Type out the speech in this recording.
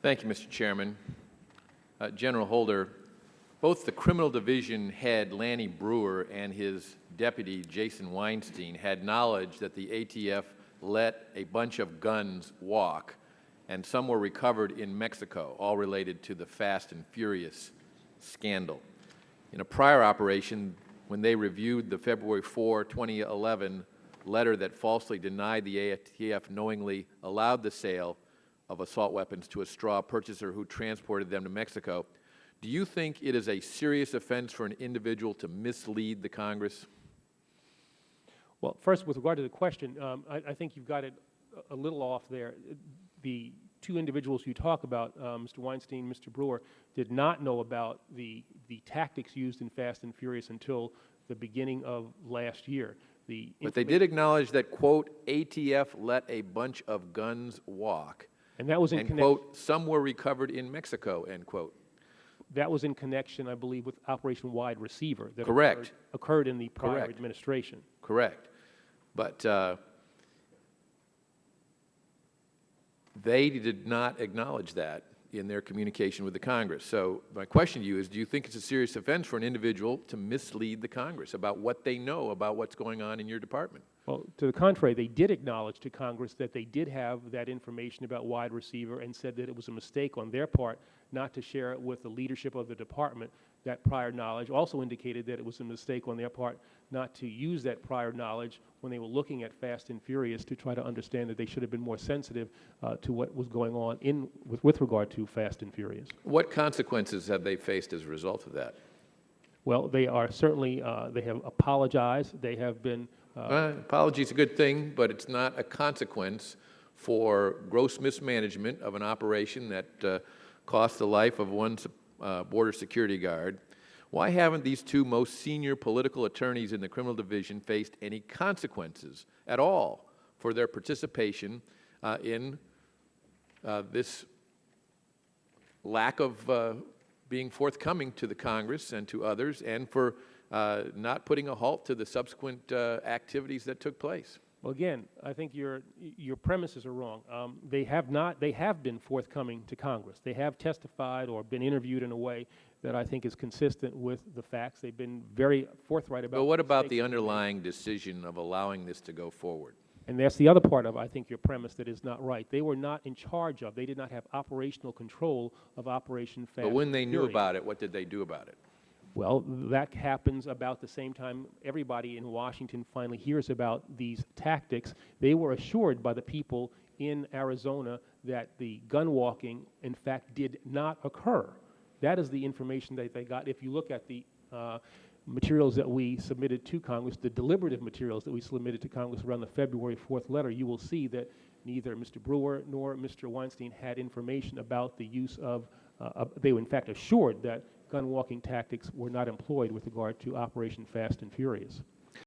Thank you, Mr. Chairman. General Holder, both the criminal division head, Lanny Brewer, and his deputy, Jason Weinstein, had knowledge that the ATF let a bunch of guns walk, and some were recovered in Mexico, all related to the Fast and Furious scandal. In a prior operation, when they reviewed the February 4, 2011 letter that falsely denied the ATF knowingly allowed the sale of assault weapons to a straw purchaser who transported them to Mexico, do you think it is a serious offense for an individual to mislead the Congress? Well, first, with regard to the question, I think you've got it a little off there. The two individuals you talk about, Mr. Weinstein, Mr. Brewer, did not know about the tactics used in Fast and Furious until the beginning of last year. But they did acknowledge that, quote, ATF let a bunch of guns walk, and that was in quote, some were recovered in Mexico, end quote. That was in connection, I believe, with Operation Wide Receiver that Correct. occurred in the prior administration. Correct. But they did not acknowledge that in their communication with the Congress. So my question to you is, do you think it's a serious offense for an individual to mislead the Congress about what they know about what's going on in your department? Well, to the contrary, they did acknowledge to Congress that they did have that information about Wide Receiver and said that it was a mistake on their part not to share it with the leadership of the department. That prior knowledge also indicated that it was a mistake on their part not to use that prior knowledge when they were looking at Fast and Furious to try to understand that they should have been more sensitive to what was going on with regard to Fast and Furious. What consequences have they faced as a result of that? Well, they are certainly, they have apologized. They have been... apology is a good thing, but it's not a consequence for gross mismanagement of an operation that cost the life of one border security guard. Why haven't these two most senior political attorneys in the criminal division faced any consequences at all for their participation in this lack of being forthcoming to the Congress and to others, and for not putting a halt to the subsequent activities that took place? Well, again, I think your premises are wrong. They have been forthcoming to Congress. They have testified or been interviewed in a way that I think is consistent with the facts. They've been very forthright about. But what about the underlying decision of allowing this to go forward? And that's the other part of, I think, your premise that is not right. They were not in charge of, they did not have operational control of Operation Fast. But when they knew about it, what did they do about it? Well, that happens about the same time everybody in Washington finally hears about these tactics. They were assured by the people in Arizona that the gun walking, in fact, did not occur. That is the information that they got. If you look at the materials that we submitted to Congress, the deliberative materials that we submitted to Congress around the February 4th letter, you will see that neither Mr. Brewer nor Mr. Weinstein had information about the use of, they were in fact assured that gun walking tactics were not employed with regard to Operation Fast and Furious.